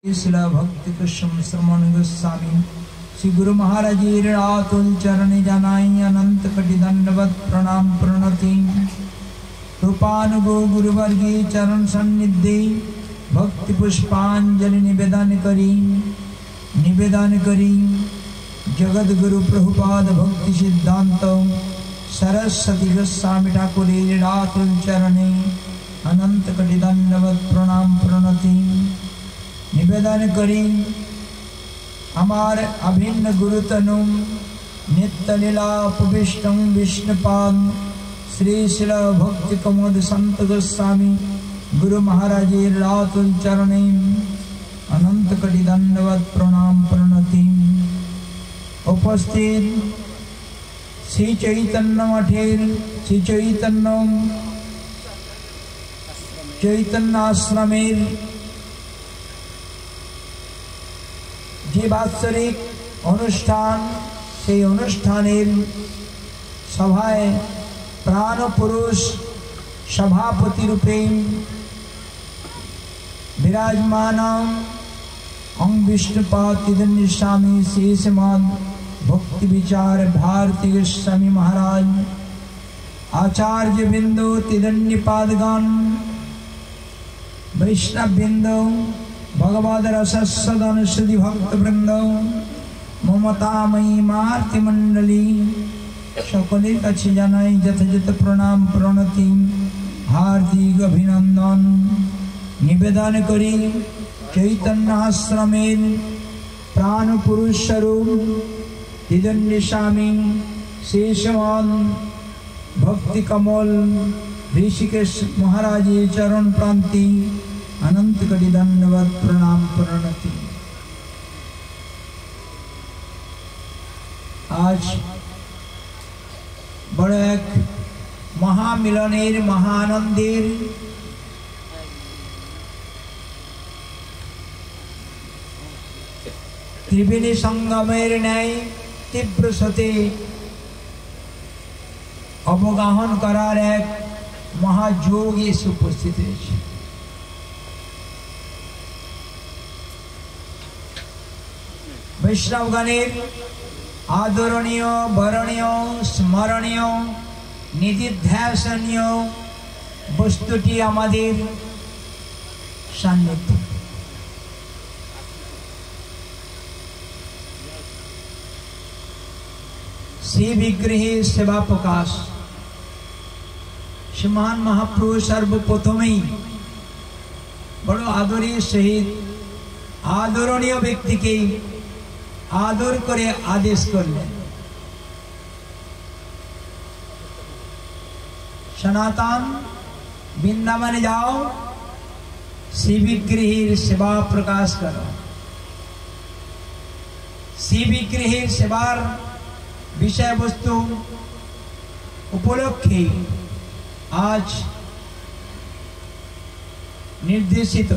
शिला भक्ति कृष्ण श्रवण गोस्वामी श्री गुरु महाराज रातुल चरण जनाई अनंत कटि दंडवत प्रणाम प्रणति रूपानुगो गुरुवर्गी चरण सन्निधि भक्ति पुष्पांजलि निवेदन करी जगत गुरु प्रभुपाद भक्ति सिद्धांत सरस्वती गोस्वामी ठाकुर रातुल चरणे अनंत कटि दंडवत प्रणाम प्रणति निवेदन करी हमार अभिन्न गुरुतनु नित्य लीला उपविष्टं विष्णुपाद श्री शिला भक्ति कमोद संत गोस्वामी गुरु महाराज रातुल चरणे अनंत कटि दंडवत प्रणाम प्रणति उपस्थित श्री चैतन्य मठेर श्री चैतन्य आश्रमेर যে বাৎসরিক অনুষ্ঠান সেই অনুষ্ঠানের সভায় প্রাণ পুরুষ সভাপতি রূপে বিরাজমান অং বিষ্ণুপাদ তিদন্য স্বামী শ্রী শ্রীমদ भक्ति विचार भारती गोस्वामी महाराज आचार्य बिंदु तिदन्य पादगण वैष्णव बिंदु भगवद रसस्वदन सुधि भक्त वृंद ममतामयी मार्ति मंडली सकले काछे जानाई यथायथ प्रणाम प्रणति हार्दिक अभिनंदन निवेदन करी चैतन्य आश्रमेर प्राण पुरुष स्वरूप तिदन्य स्वामी शेषमन भक्ति कमल ऋषिकेश महाराज चरण प्रांति अनंत कटि दंडवत प्रणाम प्रणति। आज बड़ा एक महामिलनेर महानंदेर त्रिवेणी संगमेर न्याय तीव्र सते अवगाहन करार एक महायोग एसे उपस्थित है। वैष्णवगणेर आदरणीय वरणीय स्मरणीय निधिध्यासनीय वस्तुटी आमादेर सान्निध्य श्री विग्रहे सेवा प्रकाश श्रीमान महाप्रभु सर्वप्रथम बड़ आदरेर सहित आदरणीय व्यक्ति के आदर करे आदेश करलें सनातन वृंदावने जाओ श्री विग्रहेर सेवा प्रकाश करो। श्री विग्रहेर सेवार विषय वस्तु उपलक्षे आज निर्देशित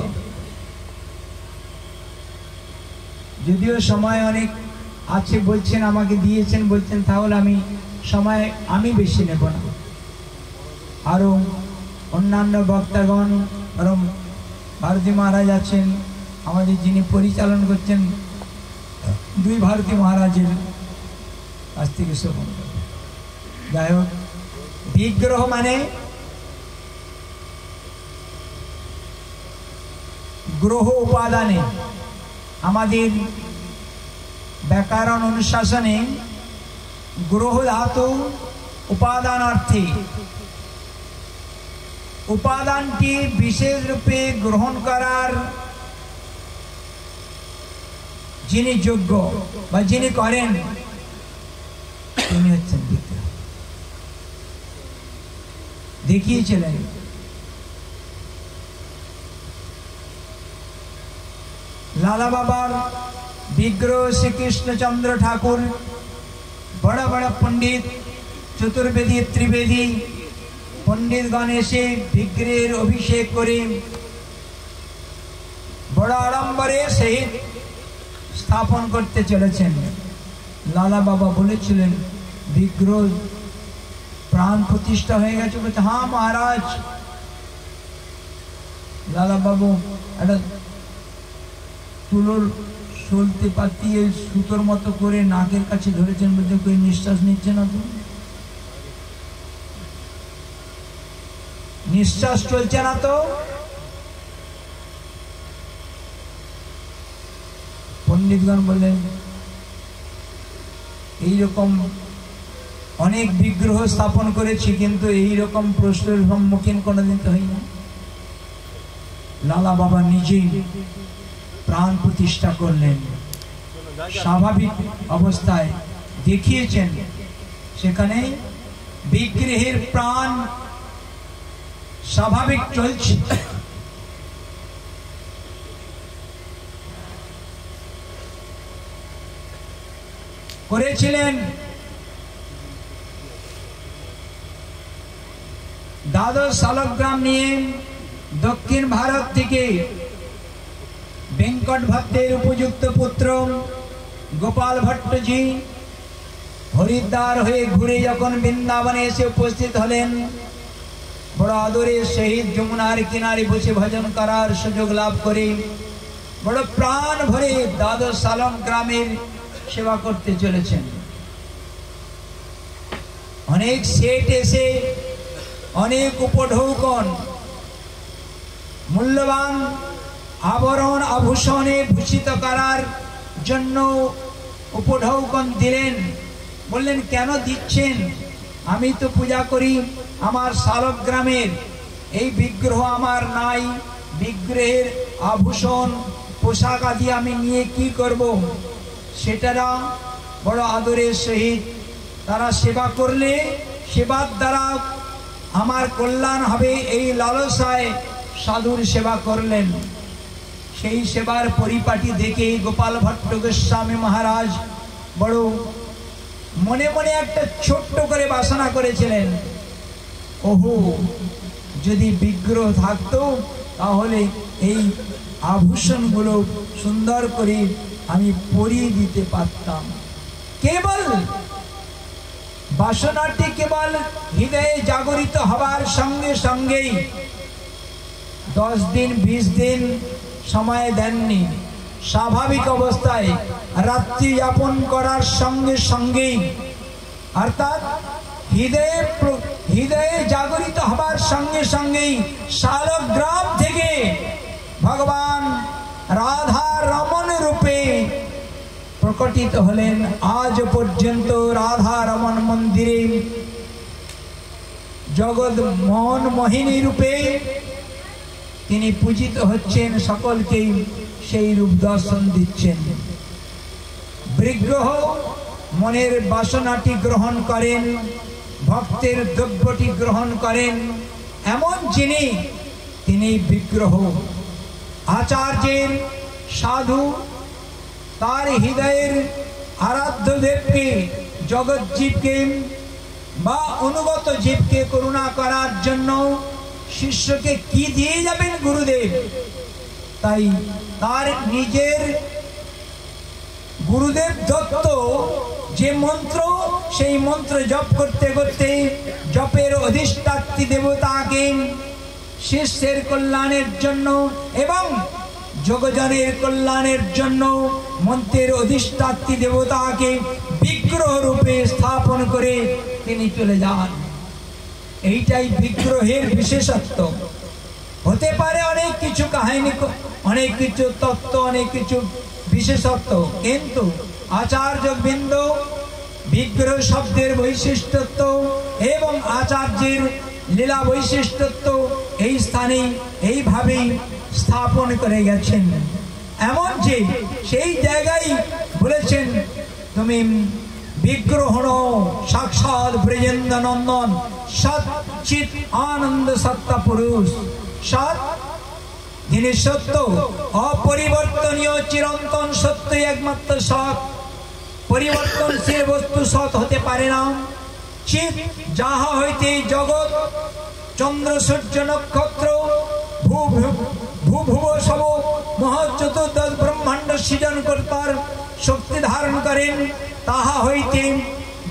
যদিও সময় অনেক আছে বলছেন আমাকে দিয়েছেন বলছেন তাহলে আমি সময় আমি বেশি নেব না আরো অন্যান্য বক্তাগণ এবং ভারতী মহারাজ আছেন আমাদের যিনি পরিচালন করছেন দুই ভারতী মহারাজের কাছ থেকে শ্রবণ করব। যাই হোক বিগ্রহ মানে গ্রহ উপাদানে আমাদের व्याकरण अनुशासने ग्रह धातु उपादान अर्थे उपादानटी विशेष रूपे ग्रहण करार जिनि योग्य बा जिनि करें तिनि हच्छेन विग्रह। देखिएছিলেন लाला बाबार विग्रह श्री कृष्ण चंद्र ठाकुर बड़ा बड़ा पंडित चतुर्वेदी त्रिवेदी पंडित गणेशे विग्रहेर अभिषेक करे बड़ा आडम्बरे सहित स्थापन करते चलेছেন। लाला बाबा बोलेছিলেন विग्रह प्राण प्रतिष्ठा हो गए। हाँ महाराज लाला बाबू তুলোর সলতে পাতিয়ে সুতোর মতো করে নাকের কাছে ধরেছেন, বলতে কই নিঃশ্বাস নিচ্ছে না, তো নিঃশ্বাস চলছে না। তো পণ্ডিতগণ বললেন এইরকম অনেক বিগ্রহ স্থাপন করেছি, কিন্তু এইরকম প্রশ্নের সম্মুখীন কোনোদিন তো হই না। লালা বাবা নিজেই প্রাণ প্রতিষ্ঠা করলেন, স্বাভাবিক অবস্থায় দেখিয়েছেন, সেখানে বিগ্রহের প্রাণ স্বাভাবিক চলছে। করেছিলেন দ্বাদশ শালগ্রাম নিয়ে দক্ষিণ ভারত থেকে বেঙ্কট ভট্টের উপযুক্ত পুত্র গোপাল ভট্টজি হরিদ্বার হয়ে ঘুরে যখন বৃন্দাবনে এসে উপস্থিত হলেন, বড় আদরের সহিত যমুনার কিনারে বসে ভজন করার সুযোগ লাভ করে বড় প্রাণ ভরে দ্বাদশ শালগ্রামের সেবা করতে চলেছেন। অনেক সেট এসে অনেক উপঢৌকন মূল্যবান আবরণ আভূষণে ভূষিত করার জন্য উপঢৌকন দিলেন। বললেন কেন দিচ্ছেন? আমি তো পূজা করি আমার শালগ্রামের, এই বিগ্রহ আমার নাই, বিগ্রহের আভূষণ পোশাক আদি আমি নিয়ে কি করব? সেটারা বড় আদরের সহিত তারা সেবা করলে সেবার দ্বারা আমার কল্যাণ হবে, এই লালসায় সাধুর সেবা করলেন। সেই সেবার পরিপাটি দেখে গোপাল ভট্ট গোস্বামী মহারাজ বড় মনে মনে একটা ছোট্ট করে বাসনা করেছিলেন, ওহো যদি বিগ্রহ থাকতো তাহলে এই আভূষণগুলো সুন্দর করে আমি পরিয়ে দিতে পারতাম। কেবল বাসনাটি কেবল হৃদয়ে জাগরিত হবার সঙ্গে সঙ্গেই 10 দিন 20 দিন সময় দেননি, স্বাভাবিক অবস্থায় রাত্রি যাপন করার সঙ্গে সঙ্গেই অর্থাৎ হৃদয়ে জাগরিত হবার সঙ্গে সঙ্গেই শালগ্রাম থেকে ভগবান রাধা রমণ রূপে প্রকটিত হলেন। আজ পর্যন্ত রাধা রমণ মন্দিরে জগৎ মোহন মোহিনী রূপে তিনি পূজিত হচ্ছেন, সকলকেই সেই রূপ দর্শন দিচ্ছেন। বিগ্রহ মনের বাসনাটি গ্রহণ করেন, ভক্তের দ্রব্যটি গ্রহণ করেন, এমন যিনি তিনি বিগ্রহ। আচার্যের সাধু তার হৃদয়ের আরাধ্য দেবকে, জগৎ জীবকে বা অনুগত জীবকে করুণা করার জন্য শিষ্যকে কি দিয়ে যাবেন গুরুদেব? তাই তার নিজের গুরুদেব দত্ত যে মন্ত্র, সেই মন্ত্র জপ করতে করতে জপের অধিষ্ঠাত্রী দেবতাকে শিষ্যের কল্যাণের জন্য এবং জগজনের কল্যাণের জন্য মন্ত্রের অধিষ্ঠাত্রী দেবতাকে বিগ্রহ রূপে স্থাপন করে তিনি চলে যান। এইটাই বিগ্রহের বিশেষত্ব। হতে পারে অনেক কিছু কাহিনী, অনেক কিছু তত্ত্ব, অনেক কিছু বিশেষত্ব, কিন্তু আচার্যবৃন্দ বিগ্রহ শব্দের বৈশিষ্ট্যত্ব এবং আচার্যের লীলা বৈশিষ্ট্যত্ব এই স্থানে এইভাবেই স্থাপন করে গেছেন। এমন যে সেই জায়গায় বলেছেন, তুমি বিগ্রহ সাক্ষাৎ ব্রজেন্দ্র নন্দন সৎ চিৎ আনন্দ সত্তা পুরুষ। সৎ যিনি সত্য, অপরিবর্তনীয় চিরন্তন সত্য, একমাত্র সৎ, পরিবর্তনশীল বস্তু সৎ হতে পারে না। চিৎ যাহা হইতে জগৎ চন্দ্র সূর্য নক্ষত্র ভূভুব সব মহাচতুর্দশ ব্রহ্মাণ্ড সৃজন কর্তার শক্তি ধারণ করেন, তাহা হইতে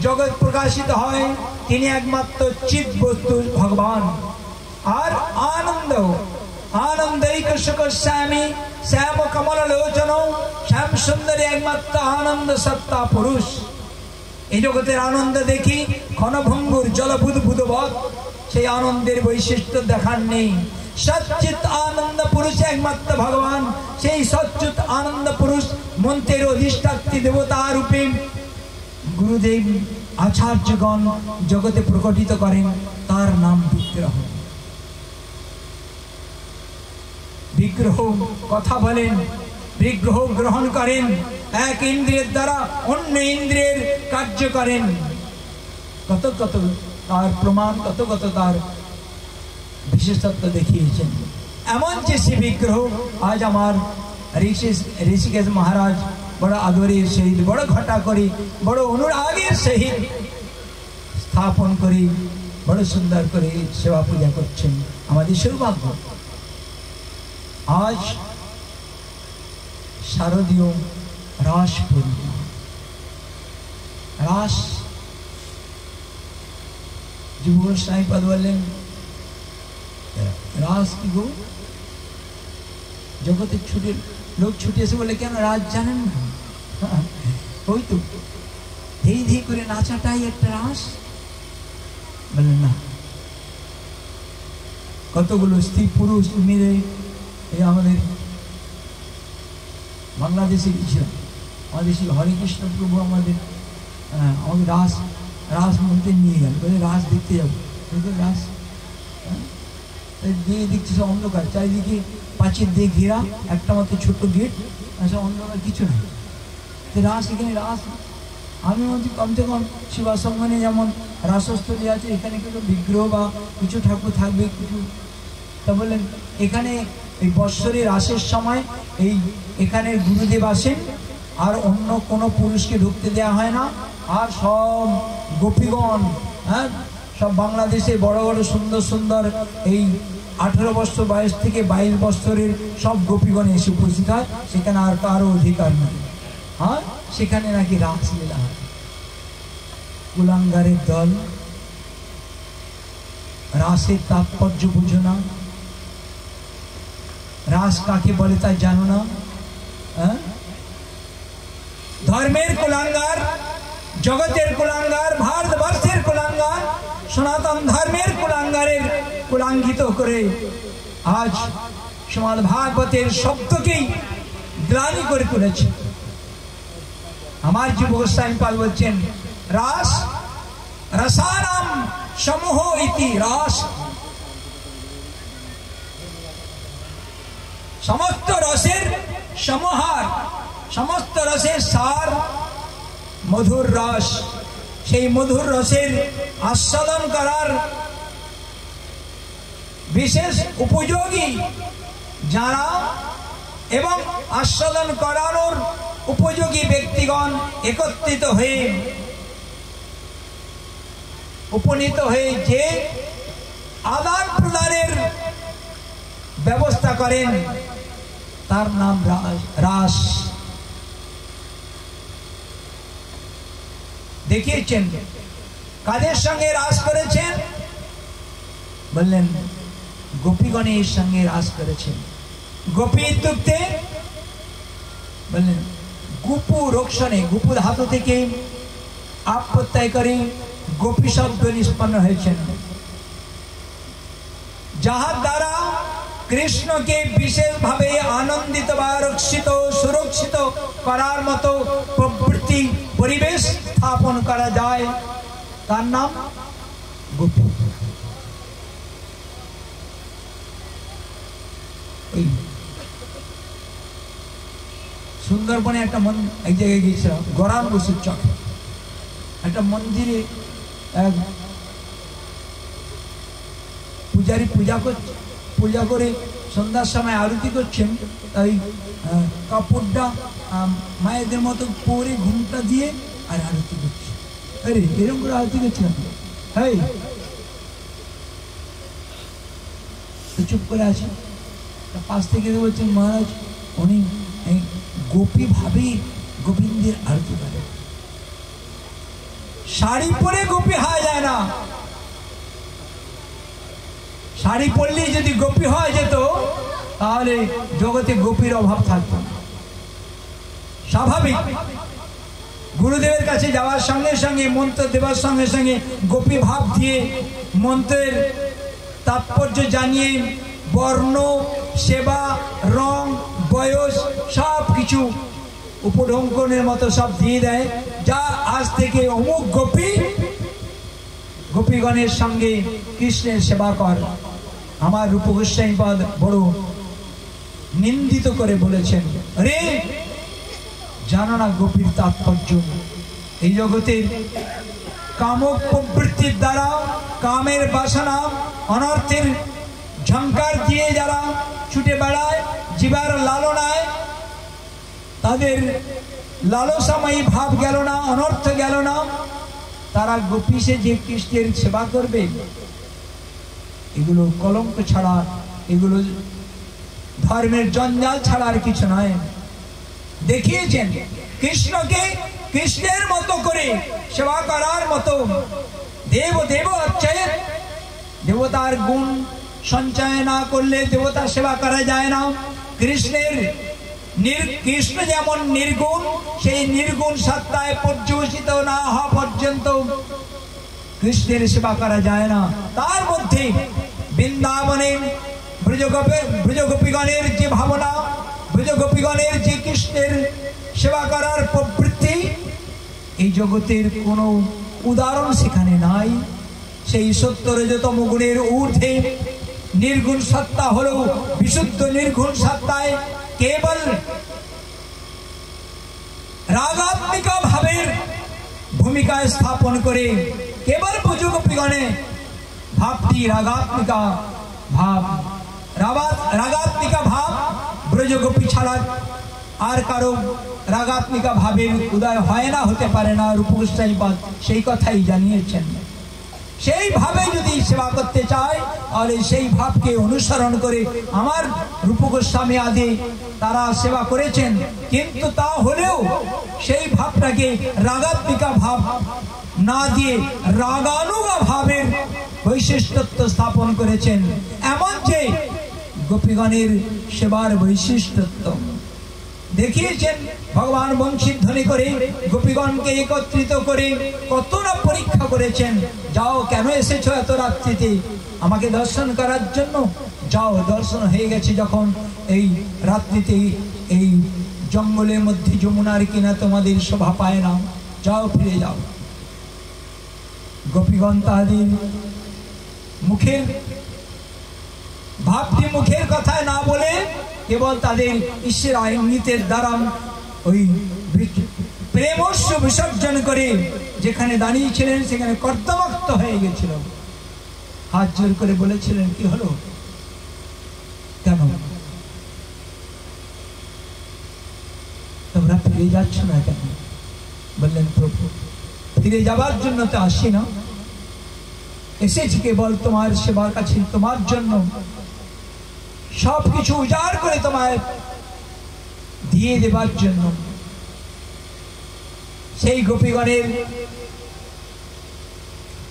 জগৎ প্রকাশিত হয়। তিনি একমাত্র চিৎ বস্তু ভগবান। আর আনন্দ आनंदैक सुख श्यामी श्याम कमल लोचन श्याम सुंदरी एकमात्र आनंद सत्ता पुरुष। এই জগতের আনন্দ দেখি ক্ষণভঙ্গুর জলবুদবুদবৎ, সেই আনন্দের বৈশিষ্ট্য দেখার নেই। সচ্চিত আনন্দ পুরুষ একমাত্র ভগবান, সেই সচ্চিত আনন্দ পুরুষ মন্ত্রের অধিষ্ঠাত্রী দেবতা রূপে গুরুদেব আচার্যগণ জগতে প্রকটিত করেন, তার নাম বিগ্রহ। বিগ্রহ কথা বলেন, বিগ্রহ গ্রহণ করেন, এক ইন্দ্রিয়ের দ্বারা অন্য ইন্দ্রিয়ের কার্য করেন। কত কত তার প্রমাণ, কত কত তার বিশেষত্ব দেখিয়েছেন। এমন যে সে বিগ্রহ আজ আমার ঋষিকেশ মহারাজ বড় আদরের সহিত, বড় ঘটা করে, বড় অনুরাগের সহিত স্থাপন করে, বড় সুন্দর করে সেবা পূজা করছেন। আমাদের সৌভাগ্য। আজ শারদীয় রাস পূর্ণিমা। রাস যুব সাইপাদ বললেন, রাস কি গো? জগতে ছুটে লোক ছুটে এসে বলে, কেন রাজ জানেন না? ওই তো ধীরে ধীরে করে নাচাটাই একটা রাস। বললেন না, কতগুলো স্ত্রী পুরুষ মিলে এই আমাদের বাংলাদেশে গেছিলাম, আমাদের সেই হরে কৃষ্ণ প্রভু আমাদের রাস রাস মন্ত্রে নিয়ে গেল, বলে রাস দেখতে যাবো। রাস দিয়ে দেখছি সব অন্ধকার, চারিদিকে প্রাচীর দিয়ে ঘেরা, একটা মাত্র ছোট্ট গেট, সব অন্ধকার, কিছু নেই। রাস এখানে রাস, আমি বলছি কমসে কম শিবাসঙ্গনে যেমন রাসস্থলী আছে, এখানে কিন্তু বিগ্রহ বা কিছু ঠাকুর থাকবে কিছু। তা বললেন এখানে এই বৎসরের রাসের সময় এই এখানে গুরুদেব আসেন, আর অন্য কোনো পুরুষকে ঢুকতে দেওয়া হয় না। আর সব গোপীগণ, হ্যাঁ, সব বাংলাদেশে বড় বড় সুন্দর সুন্দর এই 18 বছর বয়স থেকে 22 বছরের সব গোপীগণ এসে উপস্থিত হয়। সেখানে আর কারো অধিকার নেই। হ্যাঁ, সেখানে নাকি রাসলীলা হয়। কুলাঙ্গারের দল, রাসের তাৎপর্য বুঝো না, রাস কাকে বলে তা জানো না। ধর্মের কুলাঙ্গার, জগতের কুলাঙ্গার, ভারতবর্ষের কুলাঙ্গার, সনাতন ধর্মের কুলাঙ্গারের কুলাঙ্কিত করে আজ শ্রীমদ্ ভাগবতের শব্দকেই গ্লানি করে তুলেছে। আমার যুব গোস্বামী পাল বলছেন, রাস রসানাম সমূহ ইতি রাস, সমস্ত রসের সমাহার, সমস্ত রসের সার মধুর রস। সেই মধুর রসের আস্বাদন করার বিশেষ উপযোগী যারা এবং আস্বাদন করানোর উপযোগী ব্যক্তিগণ একত্রিত হয়ে উপনীত হয়ে যে আদান প্রদানের ব্যবস্থা করেন, তার নাম রাস। দেখিয়েছেন কাদের সঙ্গে রাস করেছেন? বললেন গোপীগণের সঙ্গে রাস করেছেন। গোপী ইত্যুক্তে বললেন গুপু রোক্ষণে, গুপু ধাতু থেকে আপ প্রত্যয় করে গোপী শব্দ নিষ্পন্ন হয়েছেন, যাহার দ্বারা কৃষ্ণকে বিশেষভাবে আনন্দিত বা রক্ষিত সুরক্ষিত করার মতো প্রবৃত্তি পরিবেশ স্থাপন করা যায়, তার নাম গোপী। সুন্দরবনে একটা এক জায়গায় গিয়েছিলাম, গরান বসুর চকে একটা মন্দিরে এক পূজারী পূজা করে সন্ধ্যার সময় আরতি করছেন। তাই কাপড়টা মায়েদের মতো পরে ঘুমটা দিয়ে আর আরতি করছে। আরে এরকম করে আরতি করছিলাম, হ্যাঁ চুপ করে আছে। পাশ থেকে বলছেন মহারাজ উনি গোপী ভাবে গোবিন্দের আরতি করে, শাড়ি পরে গোপী হওয়া যায় না, শাড়ি পরলেই যদি গোপী হয়ে যেত তাহলে জগতে গোপীর অভাব থাকতো না। স্বাভাবিক গুরুদেবের কাছে যাওয়ার সঙ্গে সঙ্গে মন্ত্র দেওয়ার সঙ্গে সঙ্গে গোপী ভাব দিয়ে মন্ত্রের তাৎপর্য জানিয়ে বর্ণ, সেবা, রং, বয়স সব কিছু উপঢঙ্কনের মতো সব দিয়ে দেয়। যা আজ থেকে অমুক গোপীগণের সঙ্গে কৃষ্ণের সেবা কর। আমার রূপ গোস্বামীপাদ বড় নিন্দিত করে বলেছেন, রে জানো না গোপীর তাৎপর্য। এই জগতের কামক প্রবৃত্তির দ্বারা কামের বাসনা অনর্থের ঝঙ্কার দিয়ে যারা ছুটে বেড়ায়, জীবার লালনায় তাদের লালসাময়ী ভাব গেল না, অনর্থ গেল না, তারা গোপীশে যে কৃষ্ণের সেবা করবে এগুলো কলঙ্ক ছাড়া, এগুলো ধর্মের জঞ্জাল ছাড়া আর কিছু নয়। দেখিয়েছেন কৃষ্ণকে কৃষ্ণের মতো করে সেবা করার মতো দেব অর্চয়। দেবতার গুণ সঞ্চয় না করলে দেবতা সেবা করা যায় না। কৃষ্ণ যেমন নির্গুণ, সেই নির্গুণ সত্তায় পর্যবসিত না হওয়া পর্যন্ত কৃষ্ণের সেবা করা যায় না। তার মধ্যে বৃন্দাবনে ব্রজগোপীগণের যে ভাবনা, ব্রজগোপীগণের যে কৃষ্ণের সেবা করার প্রবৃত্তি, এই জগতের কোনো উদাহরণ সেখানে নাই। সেই 70 গুণের ঊর্ধ্বে নির্গুণ সত্তা হলো বিশুদ্ধ নির্গুণ সত্তায় কেবল রাগাত্মিকা ভাবের ভূমিকা স্থাপন করে কেবল ব্রজগোপীগণে ভাবটি রাগাত্মিকা ভাব ব্রজগোপী ছাড়া আর কারো রাগাত্মিকা ভাবের উদয় হয় না, হতে পারে না। রূপ গোস্বামীপাদ সেই কথাই জানিয়েছেন। সেই ভাবে যদি সেবা করতে চায় তাহলে সেই ভাবকে অনুসরণ করে আমার রূপ গোস্বামী আদি তারা সেবা করেছেন, কিন্তু তা হলেও সেই ভাবটাকে রাগাত্মিকা ভাব না দিয়ে রাগানুগা ভাবের বৈশিষ্ট্যত্ব স্থাপন করেছেন। এমন যে গোপীগণের সেবার বৈশিষ্ট্যত্ব দেখিয়েছেন। ভগবান বংশীধ্বনি করে গোপীগণকে একত্রিত করে কত না পরীক্ষা করেছেন। যাও, কেন এসেছো এত রাত্রিতে? আমাকে দর্শন করার জন্য? যাও, দর্শন হয়ে গেছে যখন এই রাত্রিতে এই জঙ্গলের মধ্যে যমুনার কিনা তোমাদের শোভা পায় না, যাও, ফিরে যাও। গোপীগণ তাদের মুখের ভাবটি মুখের কথায় না বলে কেবল তাদের ঈশ্বর ইঙ্গিতের দ্বারা ওই প্রেমস্য বিসর্জন করে যেখানে দাঁড়িয়েছিলেন সেখানে কর্তব্যক্ত হয়ে গেছিল। হাত জোর করে বলেছিলেন, কি হলো, কেন তোমরা ফিরে যাচ্ছ না কেন? বললেন, প্রভু ফিরে যাবার জন্য তো আসি না, এসেছি কেবল তোমার সেবার কাছে, তোমার জন্য সবকিছু উজাড় করে তোমায় দিয়ে দেবার জন্য। সেই গোপীগণের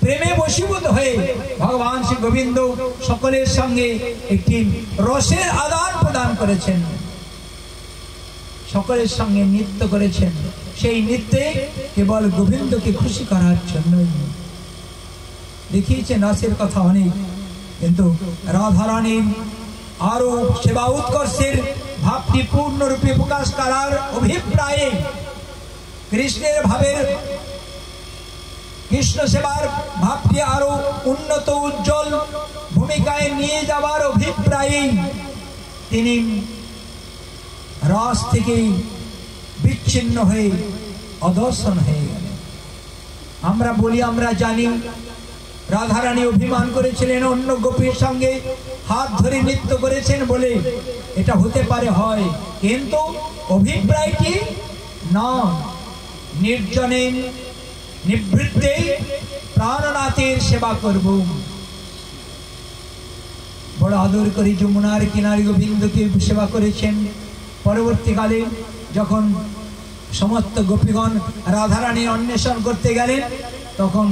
প্রেমে বশীভূত হয়ে ভগবান শ্রী গোবিন্দ সকলের সঙ্গে একটি রসের আদান প্রদান করেছেন, সকলের সঙ্গে নৃত্য করেছেন। সেই নৃত্যে কেবল গোবিন্দকে খুশি করার জন্যই দেখিয়েছেন। রসের কথা অনেক, কিন্তু রাধারানীর আরো সেবা উৎকর্ষের ভাবটি পূর্ণরূপে প্রকাশ করার অভিপ্রায়ে কৃষ্ণের ভাবের কৃষ্ণ সেবার ভাবটি আরো উন্নত উজ্জ্বল ভূমিকায় নিয়ে যাওয়ার অভিপ্রায়ে তিনি রস থেকে বিচ্ছিন্ন হয়ে অদর্শন হয়ে গেলেন। আমরা বলি, আমরা জানি রাধারানী অভিমান করেছিলেন, অন্য গোপীর সঙ্গে হাত ধরে নৃত্য করেছেন বলে এটা হতে পারে, হয়, কিন্তু অভিপ্রায়টি না। নির্জনে নিবৃত্তে প্রাণনাথের সেবা করব। বড় আদর করে যমুনার কিনারে গোবিন্দকে সেবা করেছেন। পরবর্তীকালে যখন সমস্ত গোপীগণ রাধারানীর অন্বেষণ করতে গেলেন, তখন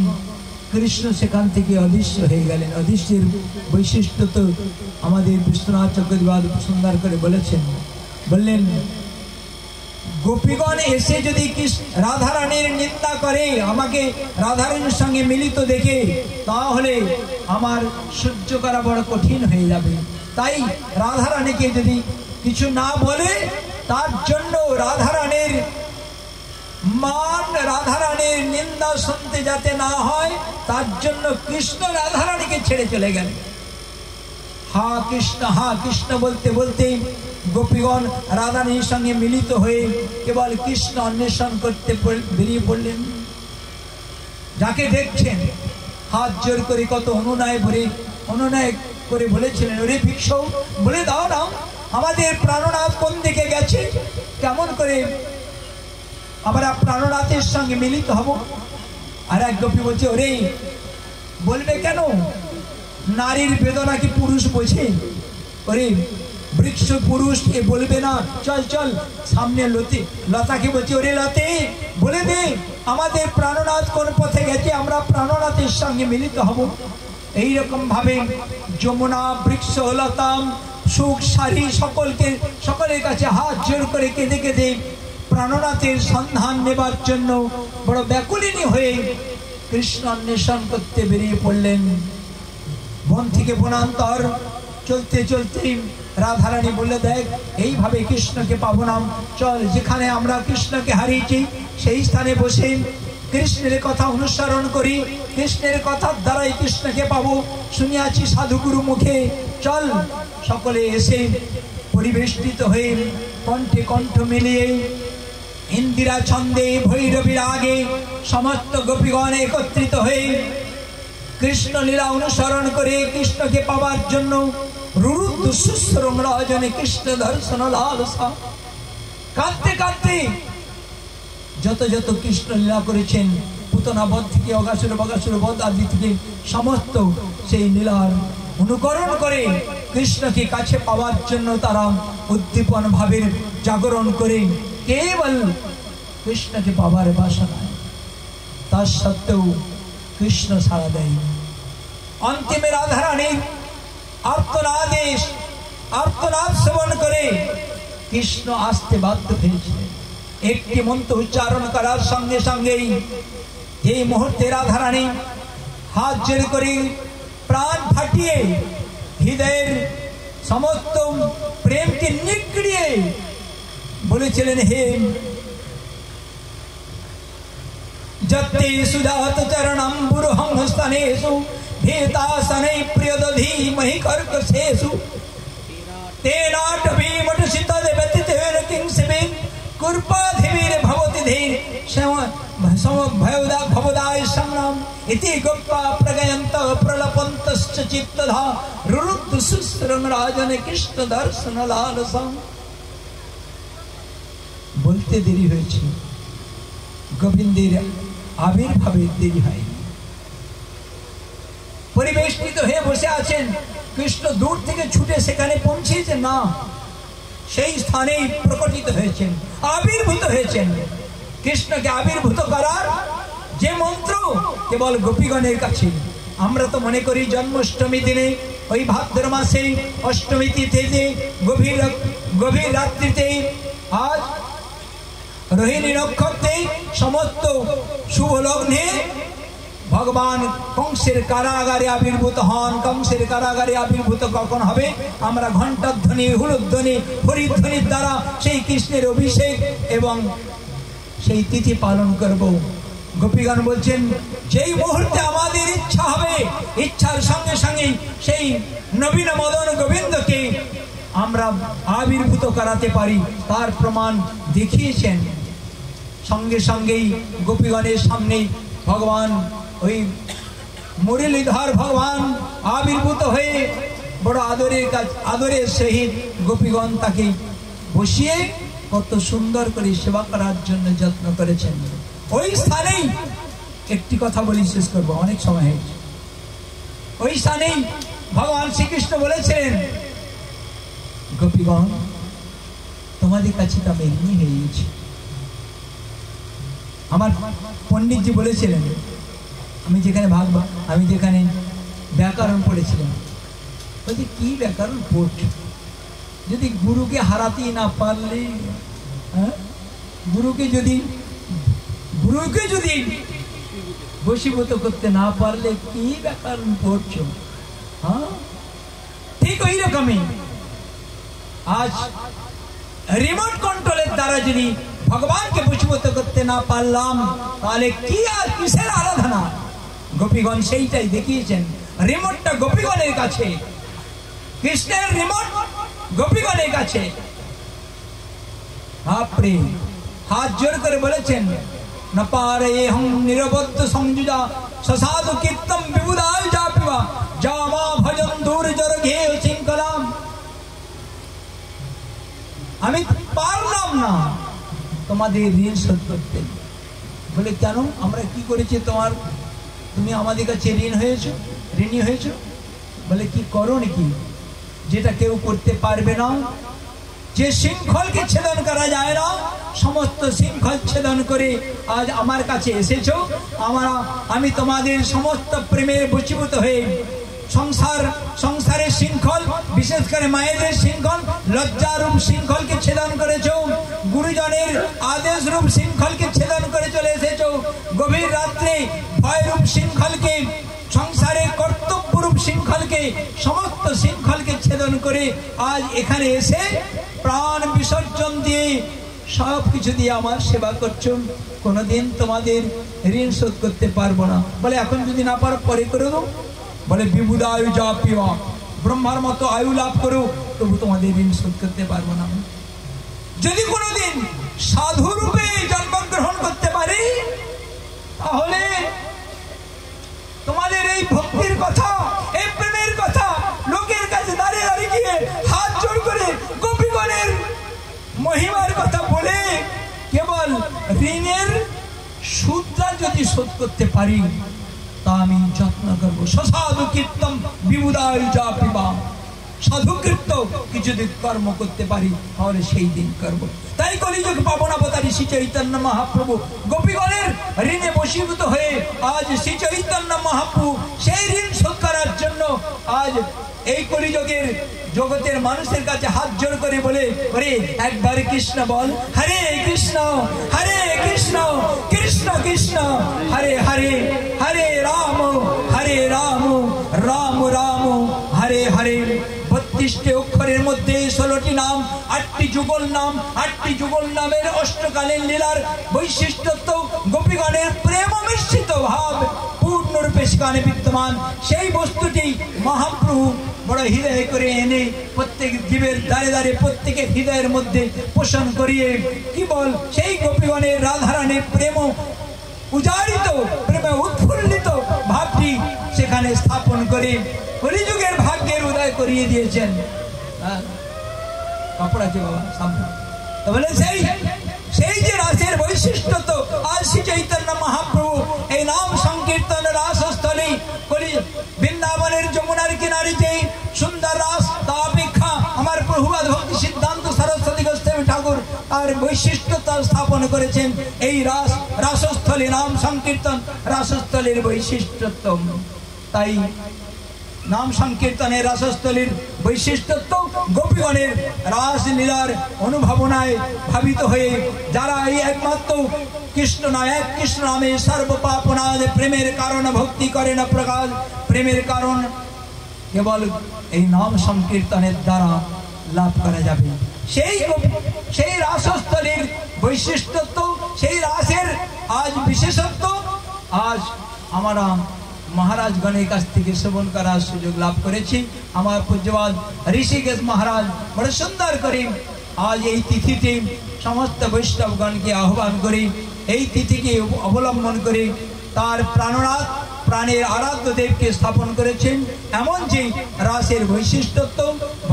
কৃষ্ণ সেখান থেকে অদৃশ্য হয়ে গেলেন। অদৃশ্যের বৈশিষ্ট্য তো আমাদের বিশ্বনাথ চক্রবর্তী সুন্দর করে বলেছেন। বললেন, গোপীগণ এসে যদি রাধারানীর নিন্দা করে, আমাকে রাধারানীর সঙ্গে মিলিত দেখে, তাহলে আমার সহ্য করা বড় কঠিন হয়ে যাবে। তাই রাধারানীকে যদি কিছু না বলে, তার জন্য রাধারানীর মান, রাধারানীর নিন্দা শুনতে যাতে না হয়, তার জন্য কৃষ্ণ রাধারানীকে ছেড়ে চলে গেলেন। হা কৃষ্ণ বলতে বলতে গোপীগণ রাধারানীর সঙ্গে মিলিত হয়ে কেবল কৃষ্ণ অন্বেষণ করতে বেরিয়ে পড়লেন। যাকে দেখছেন হাত জোর করে কত অনুনয় করে বলেছিলেন, ওরে ভিক্ষু, বলে দাও না আমাদের প্রাণনাথ কোন দিকে গেছে, কেমন করে আমরা প্রাণনাথের সঙ্গে মিলিত হব। আর এক গোপী বলছে, ওরে বলবে কেন, নারীর বেদনা কি পুরুষ বোঝে? ওরে বৃক্ষ পুরুষ এ বলবে না, চল চল সামনে লতাকে বলছে, ওরে লতে বলে দে আমাদের প্রাণনাথ কোন পথে গেছে, আমরা প্রাণনাথের সঙ্গে মিলিত হব। এইরকম ভাবে যমুনা, বৃক্ষ, লতাম, সুখ, সারি সকলের কাছে হাত জোর করে কেঁদে কেঁদে প্রাণনাথের সন্ধান নেবার জন্য বড় ব্যাকুলিনী হয়ে কৃষ্ণ অন্বেষণ করতে বেরিয়ে পড়লেন। বন থেকে বনান্তর চলতে চলতে রাধারানী বললে, দেখ এইভাবে কৃষ্ণকে পাবো না, চল যেখানে আমরা কৃষ্ণকে হারিয়েছি সেই স্থানে বসে কৃষ্ণের কথা অনুসরণ করি, কৃষ্ণের কথার দ্বারাই কৃষ্ণকে পাবো, শুনিয়াছি সাধুগুরু মুখে, চল। সকলে এসে পরিবেষ্টিত হয়ে কণ্ঠে কণ্ঠ মিলিয়ে ইন্দিরা ছন্দে ভৈরবীর আগে সমস্ত গোপীগণ একত্রিত হয়ে কৃষ্ণ লীলা অনুসরণ করে কৃষ্ণকে পাওয়ার জন্য রুরুদ্ধ সুশ্রম রজনে কৃষ্ণ দর্শন লালসা কাঁদতে কাঁদতে যত যত কৃষ্ণ লীলা করেছেন, পুতনা বধ থেকে অগাসুর বধ আদি থেকে সমস্ত সেই লীলার অনুকরণ করে কৃষ্ণকে কাছে পাওয়ার জন্য তারা উদ্দীপন ভাবের জাগরণ করে কেবল কৃষ্ণকে পাওয়ার বাসনায়, তার সত্ত্বেও কৃষ্ণ সাড়া দেয়নি। অন্তিমে রাধারানীর আর্তনাদ শ্রবণ করে কৃষ্ণ আসতে বাধ্য হয়েছিলেন। একটি মন্ত্র উচ্চারণ করার সঙ্গে সঙ্গেই এই মুহূর্তে রাধারানী হাত জোর করে প্রাণ ফাটিয়ে হৃদয়ের সমস্ত প্রেমকে নিগড়িয়ে বলেছিলেন, হে যত্তে সুজাত চরণাম্বুরহং স্তনেষু ভীতাসনে প্রিয়দধি মহি কর্কশেষু তেনাটভি মটসিত দেবতিতেন কিংসবে কৃপাধিবীর ভবতি ধীর ভবদায় সংগ্রাম ইতি গোপ্পা প্রগয়ন্ত প্রলপন্তশ্চ চিত্তধা রুরুদ্ধ সুশ্রং রাজনে কৃষ্ণ দর্শন লালসা। বলতে দেরি হয়েছে, গোবিন্দের আবির্ভাবের দেরি হয়নি। পরিবেষ্টিত হয়ে বসে আছেন, কৃষ্ণ দূর থেকে ছুটে সেখানে পৌঁছেছেন না, সেই স্থানেই প্রকটিত হয়েছেন, আবির্ভূত হয়েছেন। কৃষ্ণকে আবির্ভূত করার যে মন্ত্র কেবল গোপীগণের কাছে। আমরা তো মনে করি জন্মাষ্টমী দিনে, ওই ভাদ্র মাসে অষ্টমী তিথিতে গভীর রাত্রিতে, আজ রোহিণী নক্ষত্রে সমস্ত শুভ লগ্নে ভগবান কংসের কারাগারে আবির্ভূত হন। কংসের কারাগারে আবির্ভূত কখন হবে? আমরা ঘণ্টাধ্বনি, হুলধ্বনি, হরিধ্বনির দ্বারা সেই কৃষ্ণের অভিষেক এবং সেই তিথি পালন করব। গোপীগণ বলছেন, যেই মুহূর্তে আমাদের ইচ্ছা হবে, ইচ্ছার সঙ্গে সঙ্গে সেই নবীন মদন গোবিন্দকে আমরা আবির্ভূত করাতে পারি, তার প্রমাণ দেখিয়েছেন। সঙ্গে সঙ্গেই গোপীগণের সামনে ভগবান, ওই মুরলীধর ভগবান আবির্ভূত হয়ে বড় আদরের সহিত গোপীগণ তাকে বসিয়ে কত সুন্দর করে সেবা করার জন্য যত্ন করেছেন। ওই স্থানেই একটি কথা বলি, শেষ করবো, অনেক সময় হয়েছে। ওই স্থানেই ভগবান শ্রীকৃষ্ণ বলেছেন, গোপীগণ তোমাদের কাছে তো আমি এমনি হয়ে গেছি। আমার পণ্ডিতজি বলেছিলেন, আমি যেখানে ব্যাকরণ পড়েছিলাম, বলছি কি ব্যাকরণ পড়ছো? যদি গুরুকে হারাতেই না পারলে, গুরুকে যদি বশীভূত করতে না পারলে কি ব্যাকরণ পড়ছো? ঠিক ওই রকমই আজ রিমোট কন্ট্রোলের দ্বারা যদি ভগবানকে বশীভূত করতে না পারলাম, তাহলে কি আর কিসের আরাধনা? গোপীগণ সেইটাই দেখিয়েছেন। রিমোটটা গোপীগণের কাছে, কৃষ্ণের রিমোট গোপীগণের কাছে। বাপরে, হাত জোর করে বলেছেন, न पारे हम निरबद्ध संयुजा ससाधु कीर्तम विबुधाय जापिवा जामा भजन दूर जर घे शृंखलाम। আমি পারলাম না তোমাদের ঋণ শোধ করতে। বলে কেন? আমরা কি করেছি তুমি আমাদের কাছে ঋণী হয়েছো? বলে কি করো নাকি যেটা কেউ করতে পারবে না? যে শৃঙ্খলকে ছেদন করা যায় না, সমস্ত শৃঙ্খল ছেদন করে আজ আমার কাছে এসেছো। আমি তোমাদের সমস্ত প্রেমের বশীভূত হয়ে সংসারের শৃঙ্খল, বিশেষ করে মায়েদের শৃঙ্খল, লজ্জারূপ শৃঙ্খলকে ছেদন করেছো। গুরুজনের আদেশ রূপ শৃঙ্খলকে ছেদন করে চলে এসেছো। গভীর রাত্রে ভয়রূপ শৃঙ্খলকে, সংসারের কর্তব্যরূপ শৃঙ্খলকে, সমস্ত শৃঙ্খলকে ছেদন করে আজ এখানে এসে প্রাণ বিসর্জন দিয়ে সব কিছু দিয়ে আমার সেবা করছো। কোনোদিন তোমাদের ঋণ শোধ করতে পারবো না। বলে এখন যদি না পারো পরে করে দেবো। বলে বিবুধায়ু যা পিবা, ব্রহ্মার মতো আয়ু লাভ করো, তবু তোমাদের ঋণ শোধ করতে পারবো না। যদি কোনোদিন সাধু রূপে জন্মগ্রহণ করতে পারি, তাহলে তোমাদের এই ভক্তির কথা, এই প্রেমের কথা লোকের কাছে দাঁড়িয়ে গিয়ে হাত জোড় করে গোপীগণের মহিমার কথা বলে কেবল ঋণের সুদটা যদি শোধ করতে পারি, তা আমি যত্ন করবো। সসাধু কীর্তম বিবুধায় যা পিবা, সাধুকৃত্য কিছু যদি কর্ম করতে পারি, তাহলে সেই দিন করবো। তাই কলিযুগ পাবনাবতারী শ্রী চৈতন্য মহাপ্রভু গোপীগণের ঋণে বশীভূত হয়ে আজ শ্রী চৈতন্য মহাপ্রভু সেই ঋণ শোধ করার জন্য আজ এই কলিযুগের জগতের মানুষের কাছে হাত জোর করে বলে, ওরে একবার কৃষ্ণ বল, হরে কৃষ্ণ কৃষ্ণ কৃষ্ণ হরে হরে, হরে রাম রাম রাম হরে হরে। 32টি অক্ষরের মধ্যে 16টি নাম, 8টি যুগল নাম, 8টি যুগল নামের অষ্টকালীন লীলার বৈশিষ্ট্য, গোপীগণের প্রেম মিশ্রিত ভাব পূর্ণরূপে সেখানে বিদ্যমান। সেই বস্তুটি মহাপ্রভু বড় হৃদয় করে এনে প্রত্যেক জীবের দ্বারে দ্বারে প্রত্যেকের হৃদয়ের মধ্যে পোষণ করিয়ে কেবল সেই গোপীগণের রাধারানীর প্রেম উজাড়িত, প্রেমে উৎফুল্লিত ভাবটি সেখানে স্থাপন করে কলিযুগের ভাগ্যের উদয় করিয়ে দিয়েছেন। কাপড় আছে বাবা সামনে। বলে সেই যে রাসের বৈশিষ্ট্য, আজ শ্রী চৈতন্য মহাপ্রভু এই নাম সংকীর্তন রাসস্থলী বৃন্দাবনের যমুনার কিনারে যে সুন্দর রাস, তা অপেক্ষা আমার প্রভুপাদ ভক্তি সিদ্ধান্ত সরস্বতী গোস্বামী ঠাকুর তার বৈশিষ্ট্য স্থাপন করেছেন। এই রাসস্থলী নাম সংকীর্তন রাসস্থলীর বৈশিষ্ট্য। তাই নাম সংকীর্তনের রাসস্থলীর বৈশিষ্ট্য গোপীগণের রাসলীলার অনুভাবনায় ভাবিত হয়ে যারা এই একমাত্র কৃষ্ণ নয়, এক কৃষ্ণ নামে সর্বপাপনাদ প্রেমের কারণ ভক্তি করে না প্রকাশ, প্রেমের কারণ কেবল এই নাম সংকীর্তনের দ্বারা লাভ করা যাবে। সেই রাসস্থলীর বৈশিষ্ট্য, সেই রাসের আজ বিশেষত্ব আজ আমরা মহারাজগণের কাছ থেকে শ্রবণ করার সুযোগ লাভ করেছি। আমার পূজ্যপাদ ঋষিকেশ মহারাজ বড় সুন্দর করে আজ এই তিথিতে সমস্ত বৈষ্ণবগণকে আহ্বান করে এই তিথিকে অবলম্বন করে তার প্রাণনাথ প্রাণের আরাধ্য দেবকে স্থাপন করেছেন। এমন যে রাসের বৈশিষ্ট্য,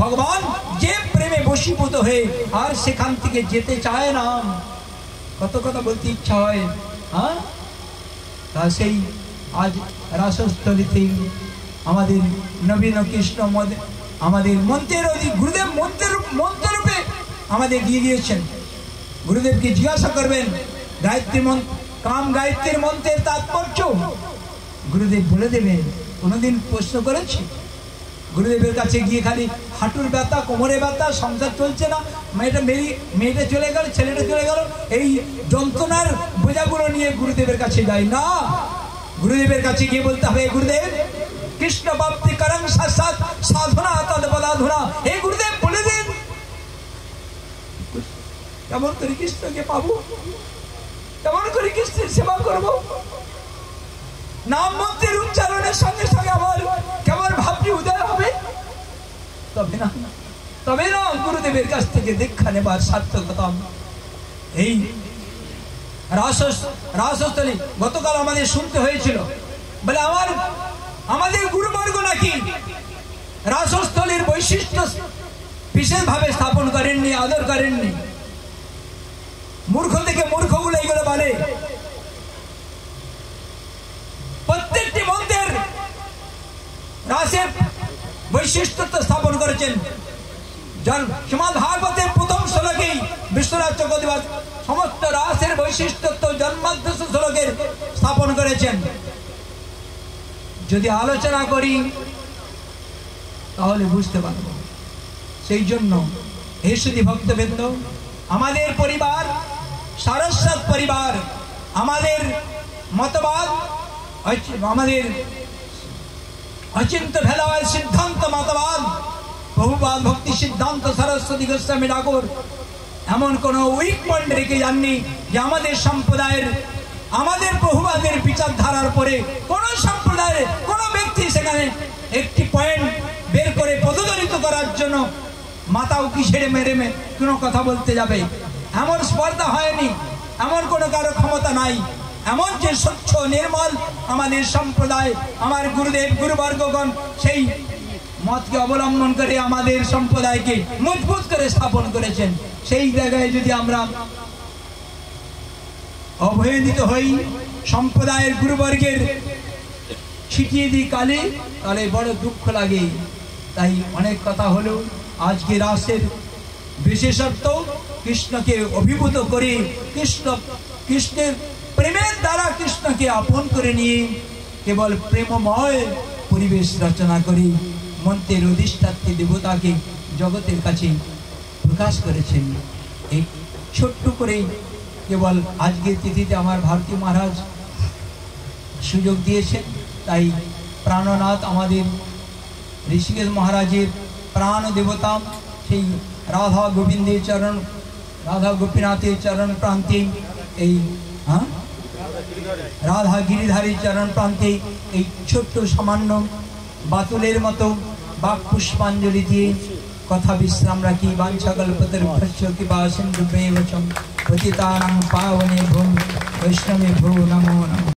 ভগবান যে প্রেমে বশীভূত হয়ে আর সেখান থেকে যেতে চায় না, কত কথা বলতে ইচ্ছা হয়, তা সেই আজ রাসস্থলীতে আমাদের নবীন কৃষ্ণ আমাদের মন্ত্রের গুরুদেব মন্ত্ররূপে আমাদের দিয়ে দিয়েছেন। গুরুদেবকে জিজ্ঞাসা করবেন গায়ত্রী কাম গায়ত্রীর মন্ত্রের তাৎপর্য গুরুদেব বলে দেবেন। কোনোদিন প্রশ্ন করেছি গুরুদেবের কাছে গিয়ে খালি হাঁটুর ব্যথা, কোমরে ব্যথা, সংসার চলছে না, মেয়েটা চলে গেল, ছেলেটা চলে গেল, এই যন্ত্রণার বোঝাগুলো নিয়ে গুরুদেবের কাছে যাই না। গুরুদেবের কাছে গিয়ে বলতে হবে, গুরুদেব কৃষ্ণ প্রাপ্তি করং সাক্ষাৎ সাধনা তদ্বদাধুনা। এই গুরুদেব বলে দিন কেমন করে কৃষ্ণকে পাবো, কেমন করে কৃষ্ণের সেবা করব। নাম মন্ত্রের উচ্চারণের সঙ্গে সঙ্গে আমার কেমন ভাবটি উদয় হবে, তবে না গুরুদেবের কাছ থেকে দীক্ষা নেবার সার্থকতা। এই রাসস্থলী গতকাল আমাদের শুনতে হয়েছিল, বলে আমাদের গুরুবর্গ নাকি রাসস্থলীর বৈশিষ্ট্য বিশেষভাবে স্থাপন করেননি, আদর করেননি। মূর্খ থেকে মূর্খগুলো এইগুলো বলে। প্রত্যেকটি মন্ত্রের রাসের বৈশিষ্ট্য স্থাপন করেছেন। শ্রীমদ্ ভাগবতের প্রথম শ্লোকেই বিশ্বরাজ চক্রবর্তী সমস্ত রাসের বৈশিষ্ট্য জন্মাদ্যস্ত শ্লোকের স্থাপন করেছেন। যদি আলোচনা করি তাহলে বুঝতে পারব। সেই জন্য হে সুধী ভক্তবৃন্দ, আমাদের পরিবার সারস্বত পরিবার, আমাদের মতবাদ, আমাদের অচিন্ত ভেদাভেদ সিদ্ধান্ত মতবাদ, প্রভুপাদ ভক্তি সিদ্ধান্ত সরস্বতী গোস্বামী ঠাকুর এমন কোন উইক পয়েন্ট রেখে যাননি যে আমাদের সম্প্রদায়ের, আমাদের প্রভুপাদের বিচারধারার পরে কোন সম্প্রদায়ের কোন ব্যক্তি সেখানে একটি পয়েন্ট বের করে পদদলিত করার জন্য মাথা উকি ছেড়ে মেরে কোনো কথা বলতে যাবে, এমন স্পর্ধা হয়নি, এমন কোনো কারো ক্ষমতা নাই। এমন যে স্বচ্ছ নির্মল আমাদের সম্প্রদায়, আমার গুরুদেব গুরুবর্গগণ সেই মতকে অবলম্বন করে আমাদের সম্প্রদায়কে মজবুত করে স্থাপন করেছেন। সেই জায়গায় যদি আমরা অবহেলিত হই, সম্প্রদায়ের গুরুবর্গের ছিটিয়ে দিই কালে, তাহলে বড় দুঃখ লাগে। তাই অনেক কথা হলো, আজকে রাসের বিশেষত্ব কৃষ্ণকে অভিভূত করে, কৃষ্ণের প্রেমের দ্বারা কৃষ্ণকে আপন করে নিয়ে কেবল প্রেমময় পরিবেশ রচনা করে মন্ত্রের অধিষ্ঠাত্রী দেবতাকে জগতের কাছে প্রকাশ করেছেন। এই ছোট্ট করে কেবল আজকের তিথিতে আমার ভারতী মহারাজ সুযোগ দিয়েছেন। তাই প্রাণনাথ আমাদের ঋষিকেশ মহারাজের প্রাণ দেবতা সেই রাধা গোবিন্দের চরণ, রাধা গোপীনাথের চরণ প্রান্তে, এই রাধা গিরিধারীর চরণ প্রান্তে এই ছোট্ট সামান্য বাতুলের মতো বাক পুষ্পাঞ্জলি দিয়ে কথা বিশ্রাম রাখি। বাঞ্ছাকল্পতরুভ্যশ্চ কৃপা সিন্ধুভ্যেব চ পতিতানাং পাবনেভ্যো বৈষ্ণবেভ্যো নমো নমঃ।